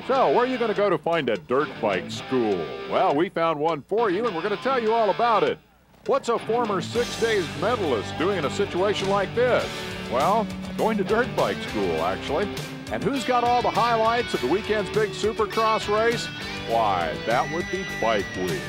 So, where are you going to go to find a dirt bike school? Well, we found one for you, and we're going to tell you all about it. What's a former 6 days medalist doing in a situation like this? Well, going to dirt bike school, actually. And who's got all the highlights of the weekend's big Supercross race? Why, that would be Bike Week.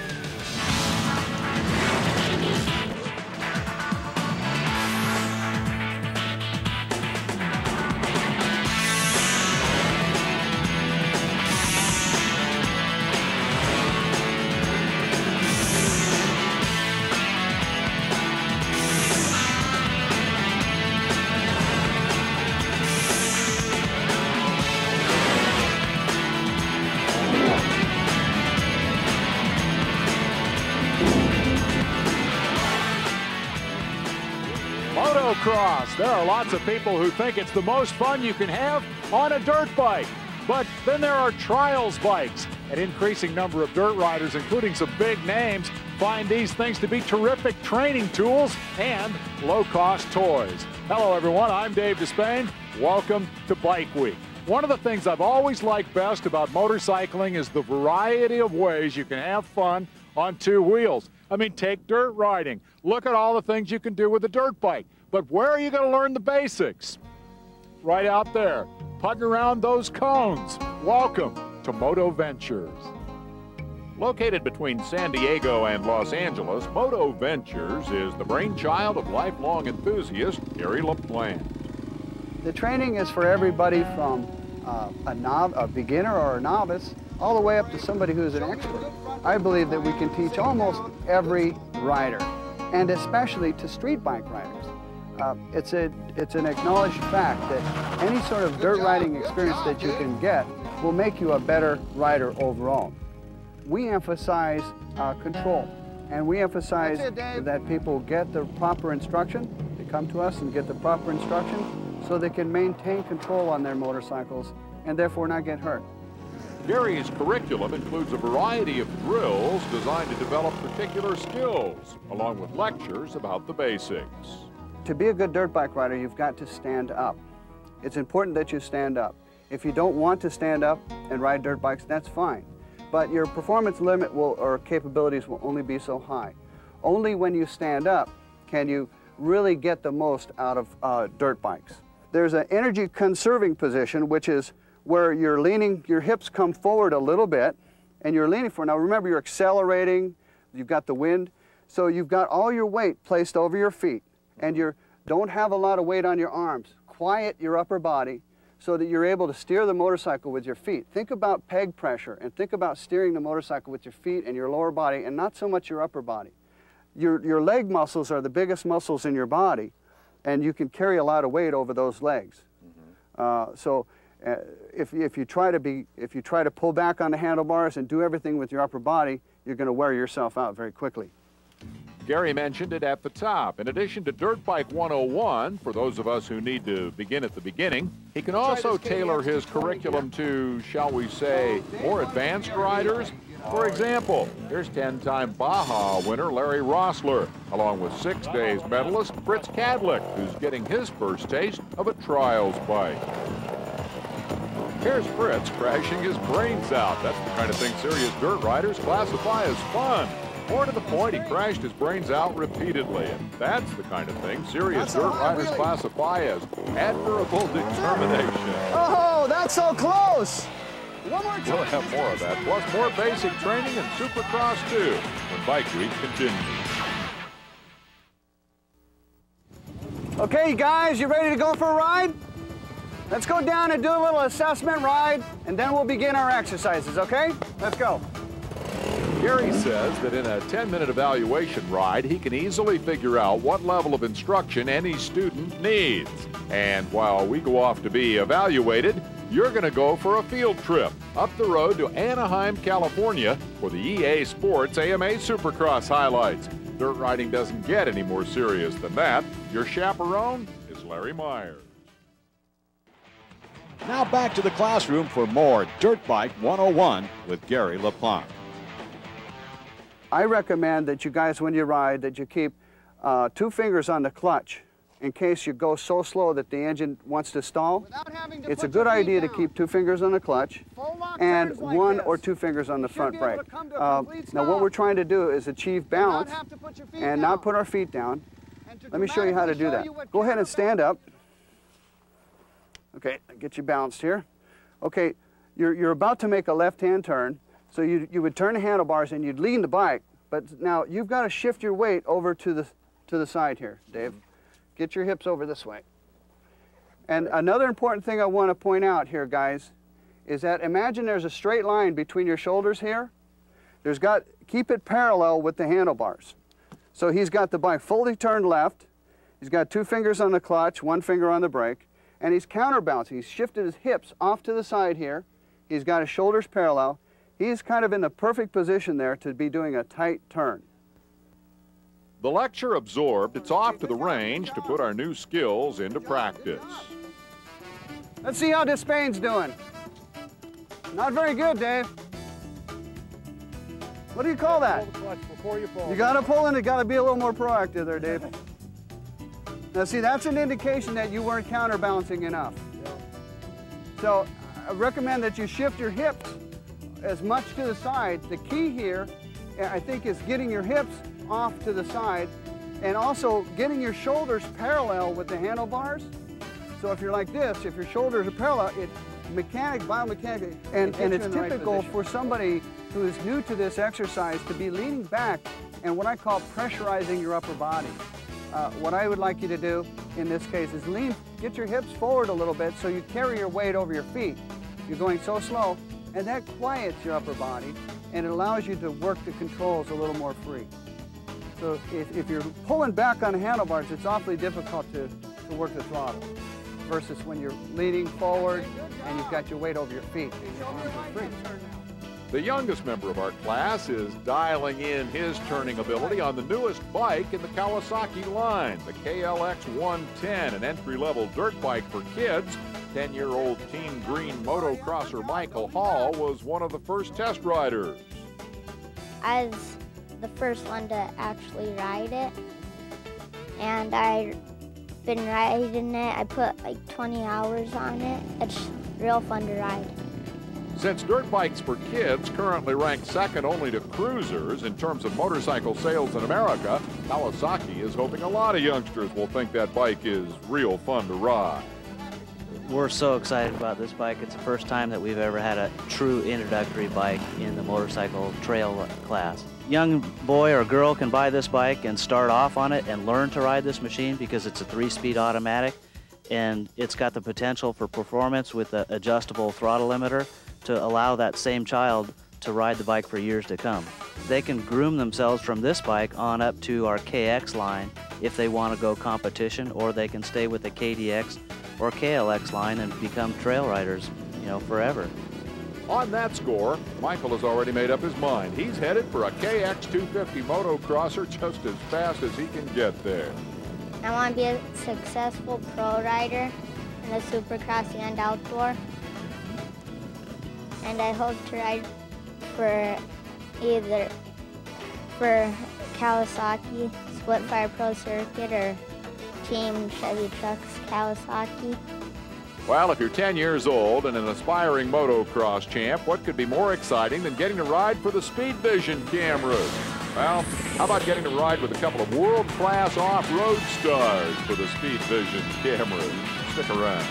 Motocross. There are lots of people who think it's the most fun you can have on a dirt bike. But then there are trials bikes. An increasing number of dirt riders, including some big names, find these things to be terrific training tools and low-cost toys. Hello, everyone. I'm Dave Despain. Welcome to Bike Week. One of the things I've always liked best about motorcycling is the variety of ways you can have fun on two wheels. I mean, take dirt riding. Look at all the things you can do with a dirt bike. But where are you going to learn the basics? Right out there, putting around those cones. Welcome to MotoVentures. Located between San Diego and Los Angeles, MotoVentures is the brainchild of lifelong enthusiast Gary LaPlante. The training is for everybody from a beginner or a novice all the way up to somebody who's an expert. I believe that we can teach almost every rider, and especially to street bike riders. It's an acknowledged fact that any sort of dirt riding experience that you can get will make you a better rider overall. We emphasize control, and we emphasize that people get the proper instruction. They come to us and get the proper instruction so they can maintain control on their motorcycles and therefore not get hurt. Gary's curriculum includes a variety of drills designed to develop particular skills, along with lectures about the basics. To be a good dirt bike rider, you've got to stand up. It's important that you stand up. If you don't want to stand up and ride dirt bikes, that's fine. But your performance limit or capabilities will only be so high. Only when you stand up can you really get the most out of dirt bikes. There's an energy conserving position, which is where you're leaning, your hips come forward a little bit, and you're leaning forward. Now remember, you're accelerating, you've got the wind, so you've got all your weight placed over your feet, and you don't have a lot of weight on your arms. Quiet your upper body so that you're able to steer the motorcycle with your feet. Think about peg pressure, and think about steering the motorcycle with your feet and your lower body, and not so much your upper body. Your leg muscles are the biggest muscles in your body, and you can carry a lot of weight over those legs. If you try to pull back on the handlebars and do everything with your upper body, you're going to wear yourself out very quickly. Gary mentioned it at the top. In addition to Dirt Bike 101, for those of us who need to begin at the beginning, he can also tailor his curriculum to, shall we say, more advanced riders. For example, here's 10-time Baja winner Larry Rossler, along with 6 days medalist Fritz Kadlick, who's getting his first taste of a trials bike. Here's Fritz crashing his brains out. That's the kind of thing serious dirt riders classify as fun. More to the point, he crashed his brains out repeatedly, and that's the kind of thing serious dirt riders classify as admirable determination. Oh, that's so close! One more time. We'll have more of that, plus more basic training and Supercross too, when Bike Week continues. Okay, guys, you ready to go for a ride? Let's go down and do a little assessment ride, and then we'll begin our exercises, okay? Let's go. Gary says that in a 10-minute evaluation ride, he can easily figure out what level of instruction any student needs. And while we go off to be evaluated, you're going to go for a field trip up the road to Anaheim, California for the EA Sports AMA Supercross highlights. Dirt riding doesn't get any more serious than that. Your chaperone is Larry Myers. Now back to the classroom for more Dirt Bike 101 with Gary LaPlante. I recommend that you guys, when you ride, that you keep 2 fingers on the clutch in case you go so slow that the engine wants to stall. It's a good idea to keep 2 fingers on the clutch and 1 or 2 fingers on the front brake. Now what we're trying to do is achieve balance and not put our feet down. Let me show you how to do that. Go ahead and stand up. Okay, get you balanced here. Okay, you're about to make a left-hand turn, so you would turn the handlebars and you'd lean the bike, but now you've got to shift your weight over to the side here, Dave. Get your hips over this way. And another important thing I want to point out here, guys, is that imagine there's a straight line between your shoulders here. Keep it parallel with the handlebars. So he's got the bike fully turned left, he's got 2 fingers on the clutch, 1 finger on the brake, and he's counterbalancing. He's shifted his hips off to the side here. He's got his shoulders parallel. He's kind of in the perfect position there to be doing a tight turn. The lecture absorbed, it's off to the range to put our new skills into practice. Let's see how Despain's doing. Not very good, Dave. What do you call that? You got to pull in, you got to be a little more proactive there, Dave. Now see, that's an indication that you weren't counterbalancing enough. So I recommend that you shift your hips as much to the side. The key here, I think, is getting your hips off to the side and also getting your shoulders parallel with the handlebars. So if you're like this, if your shoulders are parallel, biomechanically, and it's typical for somebody who is new to this exercise to be leaning back and what I call pressurizing your upper body. What I would like you to do in this case is get your hips forward a little bit so you carry your weight over your feet. You're going so slow, and that quiets your upper body, and it allows you to work the controls a little more free. So if you're pulling back on the handlebars, it's awfully difficult to work the throttle, versus when you're leaning forward and you've got your weight over your feet. The youngest member of our class is dialing in his turning ability on the newest bike in the Kawasaki line, the KLX 110, an entry-level dirt bike for kids. 10-year-old Team Green motocrosser Michael Hall was one of the first test riders. I was the first one to actually ride it, and I've been riding it. I put like 20 hours on it. It's real fun to ride. Since dirt bikes for kids currently rank second only to cruisers in terms of motorcycle sales in America, Kawasaki is hoping a lot of youngsters will think that bike is real fun to ride. We're so excited about this bike. It's the first time that we've ever had a true introductory bike in the motorcycle trail class. Young boy or girl can buy this bike and start off on it and learn to ride this machine because it's a 3-speed automatic, and it's got the potential for performance with an adjustable throttle limiter to allow that same child to ride the bike for years to come. They can groom themselves from this bike on up to our KX line if they want to go competition, or they can stay with the KDX or KLX line and become trail riders, forever. On that score, Michael has already made up his mind. He's headed for a KX 250 motocrosser just as fast as he can get there. I want to be a successful pro rider in the Supercross and outdoor. And I hope to ride for either Kawasaki, Splitfire Pro Circuit, or Team Chevy Trucks Kawasaki. Well, if you're 10 years old and an aspiring motocross champ, what could be more exciting than getting to ride for the SpeedVision cameras? Well, how about getting to ride with a couple of world-class off-road stars for the SpeedVision cameras? Stick around.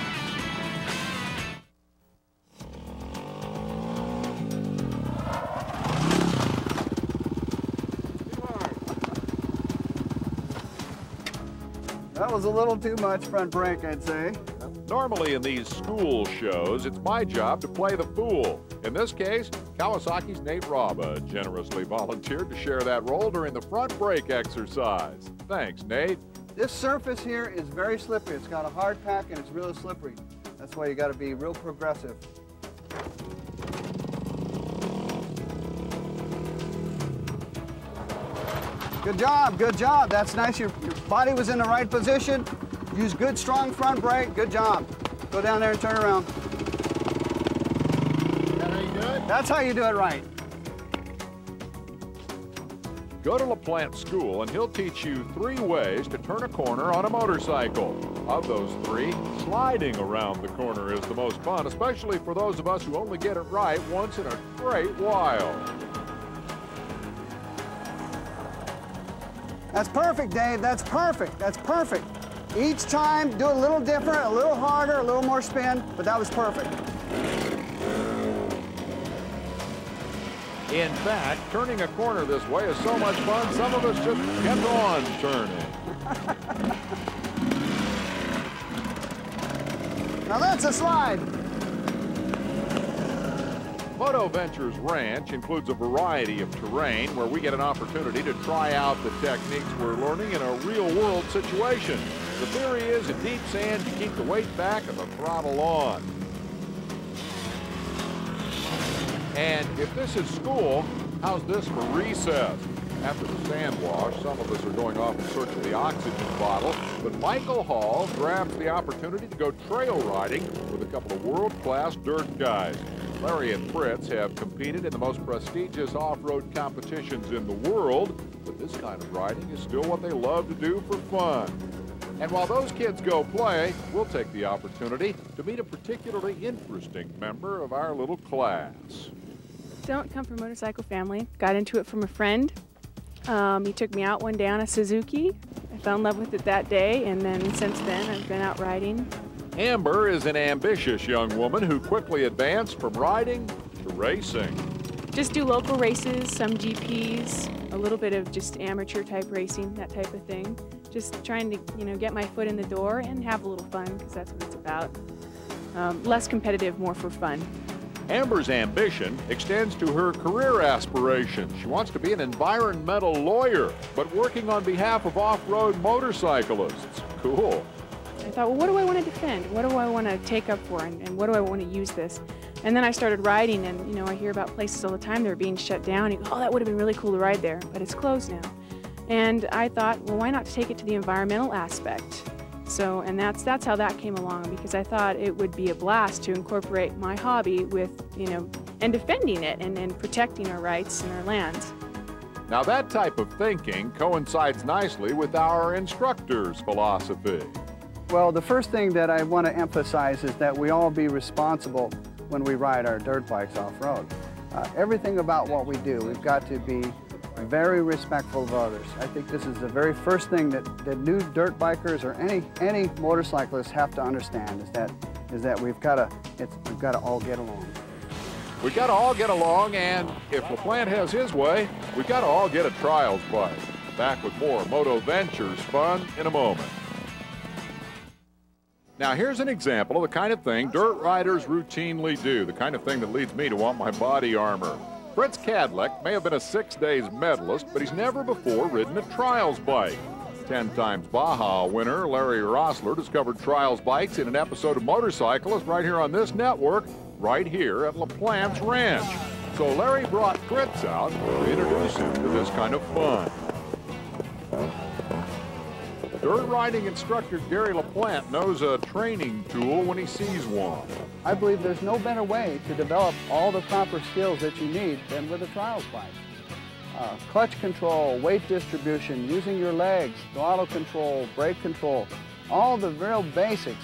That was a little too much front brake, I'd say. Normally in these school shows, it's my job to play the fool. In this case, Kawasaki's Nate Raba generously volunteered to share that role during the front brake exercise. Thanks, Nate. This surface here is very slippery. It's got a hard pack and it's really slippery. That's why you got to be real progressive. Good job, good job. That's nice. Your body was in the right position. Use good, strong front brake. Good job. Go down there and turn around. Is that how you do it? That's how you do it right. Go to LaPlante School and he'll teach you 3 ways to turn a corner on a motorcycle. Of those 3, sliding around the corner is the most fun, especially for those of us who only get it right once in a great while. That's perfect, Dave. That's perfect. That's perfect. Each time, do it a little different, a little harder, a little more spin, but that was perfect. In fact, turning a corner this way is so much fun, some of us just kept on turning. Now that's a slide. MotoVentures Ranch includes a variety of terrain where we get an opportunity to try out the techniques we're learning in a real-world situation. The theory is in deep sand, you keep the weight back and the throttle on. And if this is school, how's this for recess? After the sand wash, some of us are going off in search of the oxygen bottle, but Michael Hall grabs the opportunity to go trail riding with a couple of world-class dirt guys. Larry and Fritz have competed in the most prestigious off-road competitions in the world, but this kind of riding is still what they love to do for fun. And while those kids go play, we'll take the opportunity to meet a particularly interesting member of our little class. Don't come from a motorcycle family. Got into it from a friend. He took me out one day on a Suzuki. I fell in love with it that day, and then since then I've been out riding. Amber is an ambitious young woman who quickly advanced from riding to racing. Just do local races, some GPs, a little bit of just amateur type racing, that type of thing. Just trying to, get my foot in the door and have a little fun, because that's what it's about. Less competitive, more for fun. Amber's ambition extends to her career aspirations. She wants to be an environmental lawyer, but working on behalf of off-road motorcyclists. Cool. I thought, well, what do I want to defend? What do I want to take up for, and what do I want to use this? And then I started riding, and I hear about places all the time that are being shut down. You go, oh, that would have been really cool to ride there, but it's closed now. And I thought, well, why not take it to the environmental aspect? So, and that's how that came along, because I thought it would be a blast to incorporate my hobby with, and defending it and protecting our rights and our lands. Now that type of thinking coincides nicely with our instructor's philosophy. Well, the first thing that I want to emphasize is that we all be responsible when we ride our dirt bikes off-road. Everything about what we do, we've got to be very respectful of others. I think this is the very first thing that new dirt bikers or any motorcyclists have to understand is that we've got to all get along. We've got to all get along, and if LaPlante has his way, we've got to all get a trials bike. Back with more MotoVentures fun in a moment. Now here's an example of the kind of thing dirt riders routinely do, the kind of thing that leads me to want my body armor. Fritz Kadlec may have been a 6 days medalist, but he's never before ridden a trials bike. 10 times Baja winner Larry Rossler discovered trials bikes in an episode of Motorcyclist right here on this network, right here at LaPlante's ranch. So Larry brought Fritz out to introduce him to this kind of fun. Dirt riding instructor Gary LaPlante knows a training tool when he sees one. I believe there's no better way to develop all the proper skills that you need than with a trials bike. Clutch control, weight distribution, using your legs, throttle control, brake control, all the real basics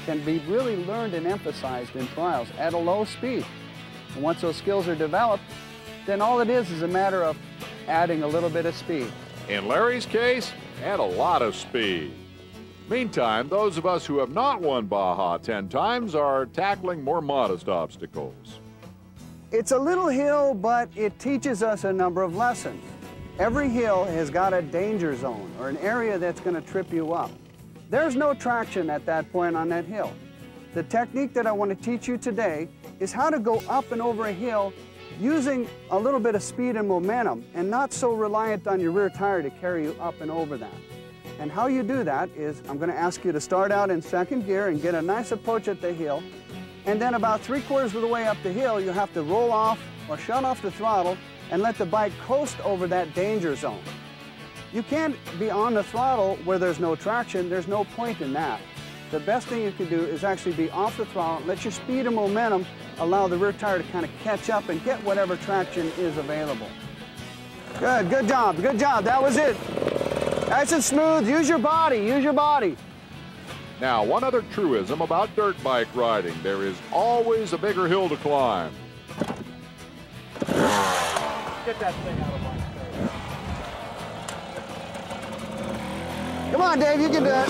can be really learned and emphasized in trials at a low speed. And once those skills are developed, then all it is a matter of adding a little bit of speed. In Larry's case, add a lot of speed. Meantime, those of us who have not won Baja 10 times are tackling more modest obstacles. It's a little hill, but it teaches us a number of lessons. Every hill has got a danger zone or an area that's going to trip you up. There's no traction at that point on that hill. The technique that I want to teach you today is how to go up and over a hill using a little bit of speed and momentum and not so reliant on your rear tire to carry you up and over that. And how you do that is I'm going to ask you to start out in second gear and get a nice approach at the hill. And then about 3/4 of the way up the hill, you have to roll off or shut off the throttle and let the bike coast over that danger zone. You can't be on the throttle where there's no traction. There's no point in that. The best thing you can do is actually be off the throttle, let your speed and momentum allow the rear tire to kind of catch up and get whatever traction is available. Good, good job, good job. That was it. Nice and smooth. Use your body, use your body. Now, one other truism about dirt bike riding, there is always a bigger hill to climb. Get that thing out of my face. Come on, Dave, you can do it.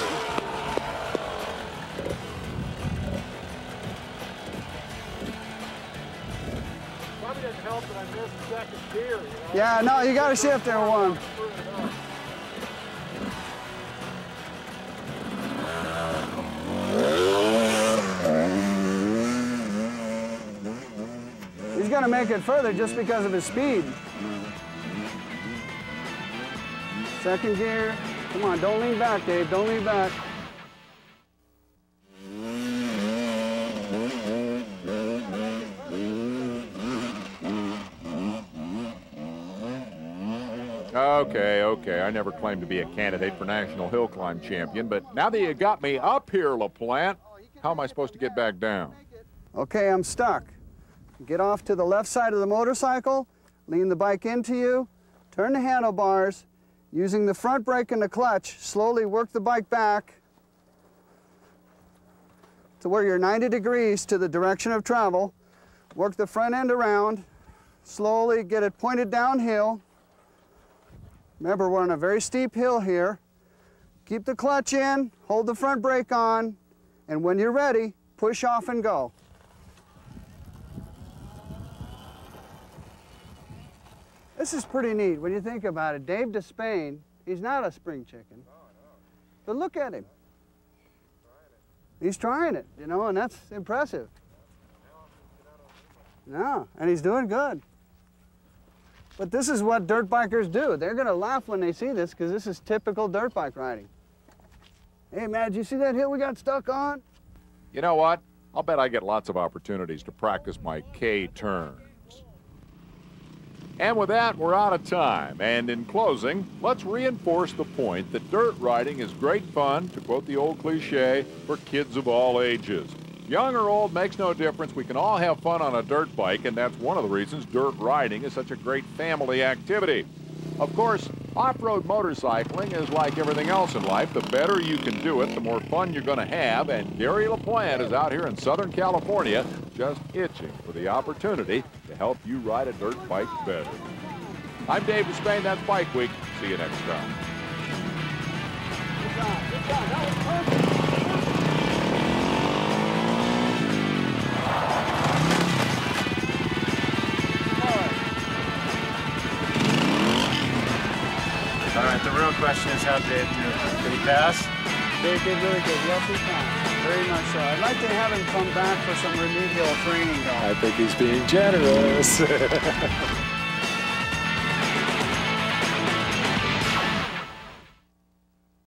Probably didn't help that I missed the second gear, you know? Yeah, no, you got to shift there one. He's going to make it further just because of his speed. Second gear. Come on, don't lean back, Dave. Don't lean back. Okay. I never claimed to be a candidate for National Hill Climb Champion, but now that you got me up here, LaPlante, how am I supposed to get back down? Okay, I'm stuck. Get off to the left side of the motorcycle, lean the bike into you, turn the handlebars, using the front brake and the clutch, slowly work the bike back to where you're 90 degrees to the direction of travel. Work the front end around, slowly get it pointed downhill. Remember, we're on a very steep hill here. Keep the clutch in, hold the front brake on, and when you're ready, push off and go. This is pretty neat when you think about it. Dave Despain, he's not a spring chicken. But look at him. He's trying it, you know, and that's impressive. No, and he's doing good. But this is what dirt bikers do. They're going to laugh when they see this because this is typical dirt bike riding. Hey, man, did you see that hill we got stuck on? You know what? I'll bet I get lots of opportunities to practice my K turns. And with that, we're out of time. And in closing, let's reinforce the point that dirt riding is great fun, to quote the old cliche, for kids of all ages. Young or old makes no difference. We can all have fun on a dirt bike, and that's one of the reasons dirt riding is such a great family activity. Of course, off-road motorcycling is like everything else in life. The better you can do it, the more fun you're going to have, and Gary LaPlante is out here in Southern California just itching for the opportunity to help you ride a dirt bike better. I'm Dave Despain. That's Bike Week. See you next time. Good job, good job. That was perfect. All right, the real question is how Dave do. Did he pass? Dave did really good. Yes, he can. Very much so. I'd like to have him come back for some remedial training, though. I think he's being generous.